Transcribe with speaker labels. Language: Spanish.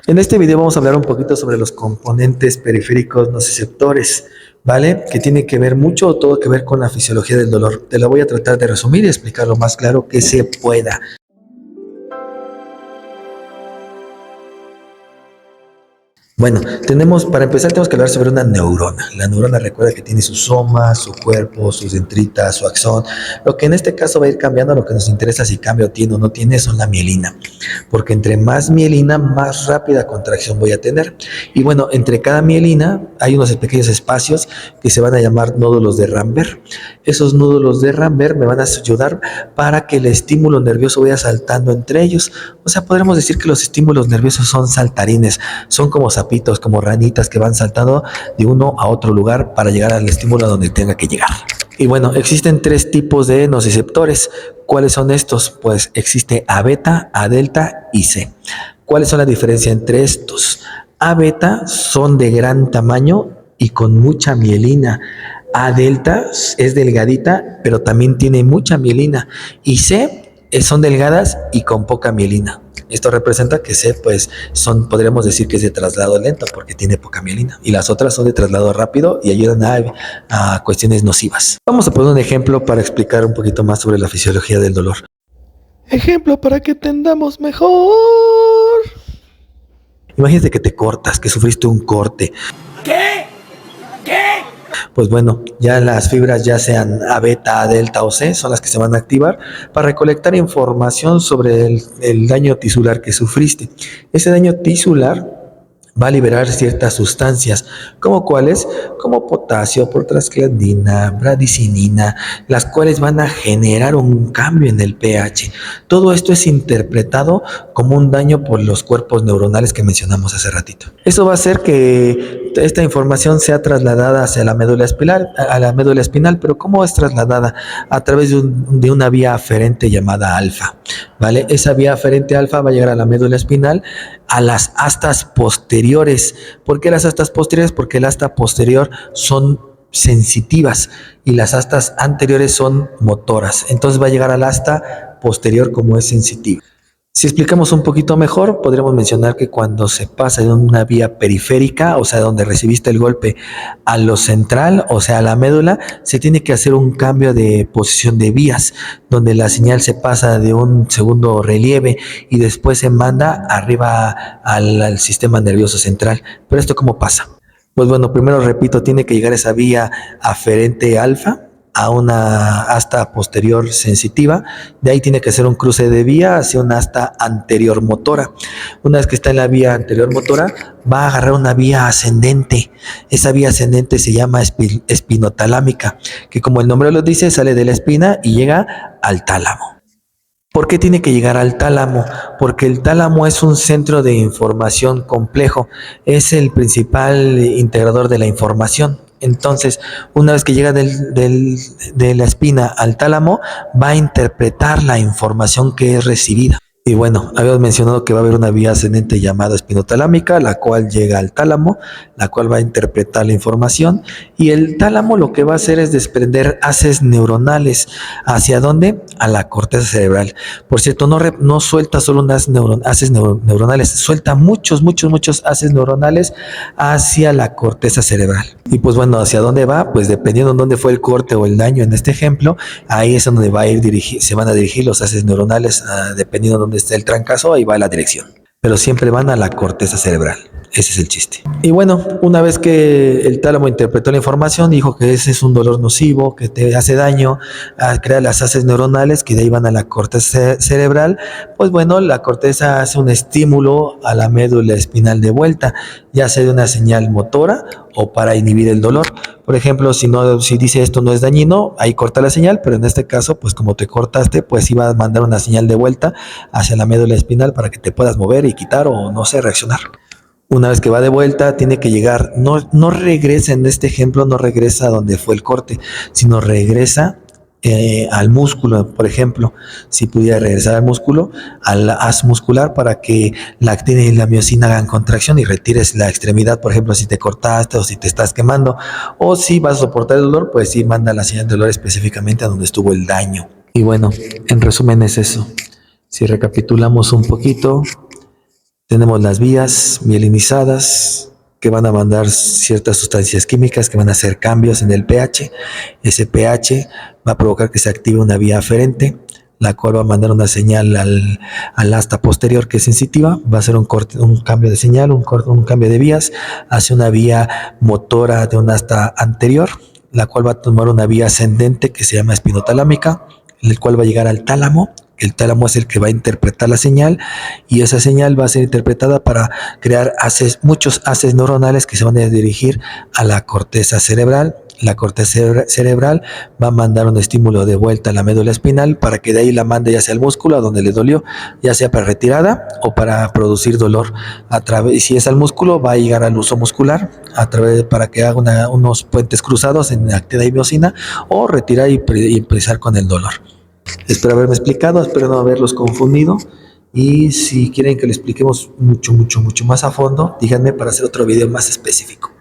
Speaker 1: En este video vamos a hablar un poquito sobre los componentes periféricos nociceptores, ¿vale? Que tiene que ver mucho o todo que ver con la fisiología del dolor. Te lo voy a tratar de resumir y explicar lo más claro que se pueda. Bueno, para empezar tenemos que hablar sobre una neurona. La neurona recuerda que tiene su soma, su cuerpo, sus dendritas, su axón. Lo que en este caso va a ir cambiando, lo que nos interesa si cambia o tiene o no tiene, son la mielina. Porque entre más mielina, más rápida contracción voy a tener. Y bueno, entre cada mielina hay unos pequeños espacios que se van a llamar nódulos de Ramberg. Esos nódulos de Ramberg me van a ayudar para que el estímulo nervioso vaya saltando entre ellos. O sea, podremos decir que los estímulos nerviosos son saltarines, son como sapitos, como ranitas que van saltando de uno a otro lugar para llegar al estímulo a donde tenga que llegar. Y bueno, existen tres tipos de nociceptores. ¿Cuáles son estos? Pues existe A beta, A delta y C. ¿Cuáles son las diferencias entre estos? A beta son de gran tamaño y con mucha mielina. A delta es delgadita, pero también tiene mucha mielina. Y C son delgadas y con poca mielina. Esto representa que C, pues, podríamos decir que es de traslado lento porque tiene poca mielina. Y las otras son de traslado rápido y ayudan a cuestiones nocivas. Vamos a poner un ejemplo para explicar un poquito más sobre la fisiología del dolor.
Speaker 2: Ejemplo para que entendamos mejor.
Speaker 1: Imagínate que te cortas, que sufriste un corte. Pues bueno, ya las fibras, ya sean A beta, A delta o C, son las que se van a activar para recolectar información sobre el daño tisular que sufriste. Ese daño tisular va a liberar ciertas sustancias, como cuáles, como potasio, protrasclandina, bradicinina, las cuales van a generar un cambio en el pH. Todo esto es interpretado como un daño por los cuerpos neuronales que mencionamos hace ratito. Eso va a hacer que esta información sea trasladada hacia la médula espinal, pero ¿cómo es trasladada? A través de una vía aferente llamada alfa, ¿vale? Esa vía aferente alfa va a llegar a la médula espinal, a las astas posteriores. ¿Por qué las astas posteriores? Porque la asta posterior son sensitivas y las astas anteriores son motoras. Entonces va a llegar al asta posterior como es sensitiva. Si explicamos un poquito mejor, podríamos mencionar que cuando se pasa de una vía periférica, o sea, donde recibiste el golpe, a lo central, o sea, a la médula, se tiene que hacer un cambio de posición de vías, donde la señal se pasa de un segundo relieve y después se manda arriba al sistema nervioso central. ¿Pero esto cómo pasa? Pues bueno, primero repito, tiene que llegar esa vía aferente alfa a una asta posterior sensitiva, de ahí tiene que hacer un cruce de vía hacia una asta anterior motora. Una vez que está en la vía anterior motora, va a agarrar una vía ascendente. Esa vía ascendente se llama espinotalámica, que como el nombre lo dice, sale de la espina y llega al tálamo. ¿Por qué tiene que llegar al tálamo? Porque el tálamo es un centro de información complejo, es el principal integrador de la información. Entonces, una vez que llega de la espina al tálamo, va a interpretar la información que es recibida. Y bueno, habíamos mencionado que va a haber una vía ascendente llamada espinotalámica, la cual llega al tálamo, la cual va a interpretar la información. Y el tálamo lo que va a hacer es desprender haces neuronales. ¿Hacia dónde? A la corteza cerebral. Por cierto, no suelta solo unas haces neuronales, suelta muchos haces neuronales hacia la corteza cerebral. Y pues bueno, ¿hacia dónde va? Pues dependiendo de dónde fue el corte o el daño en este ejemplo, ahí es donde se van a dirigir los haces neuronales, dependiendo de dónde esté el trancazo, ahí va la dirección. Pero siempre van a la corteza cerebral. Ese es el chiste. Y bueno, una vez que el tálamo interpretó la información, dijo que ese es un dolor nocivo, que te hace daño, crea las haces neuronales que de ahí van a la corteza cerebral, pues bueno, la corteza hace un estímulo a la médula espinal de vuelta, ya sea de una señal motora o para inhibir el dolor. Por ejemplo, si dice esto no es dañino, ahí corta la señal, pero en este caso, pues como te cortaste, pues iba a mandar una señal de vuelta hacia la médula espinal para que te puedas mover y quitar o no sé, reaccionar. Una vez que va de vuelta, tiene que llegar, no regresa en este ejemplo, no regresa a donde fue el corte, sino regresa al músculo, por ejemplo, si pudiera regresar al músculo, al haz muscular para que la actina y la miosina hagan contracción y retires la extremidad, por ejemplo, si te cortaste o si te estás quemando, o si vas a soportar el dolor, pues sí manda la señal de dolor específicamente a donde estuvo el daño. Y bueno, en resumen es eso. Si recapitulamos un poquito, Tenemos las vías mielinizadas que van a mandar ciertas sustancias químicas que van a hacer cambios en el pH. Ese pH va a provocar que se active una vía aferente, la cual va a mandar una señal al asta posterior que es sensitiva, va a hacer un cambio de señal, un cambio de vías hacia una vía motora de un asta anterior, la cual va a tomar una vía ascendente que se llama espinotalámica, el cual va a llegar al tálamo. El tálamo es el que va a interpretar la señal y esa señal va a ser interpretada para crear muchos haces neuronales que se van a dirigir a la corteza cerebral. La corteza cerebral va a mandar un estímulo de vuelta a la médula espinal para que de ahí la mande ya sea al músculo a donde le dolió, ya sea para retirada o para producir dolor. Y si es al músculo, va a llegar al uso muscular para que haga unos puentes cruzados en actina y miocina o retirar y empezar con el dolor. Espero haberme explicado, espero no haberlos confundido. Y si quieren que lo expliquemos mucho más a fondo, díganme para hacer otro video más específico.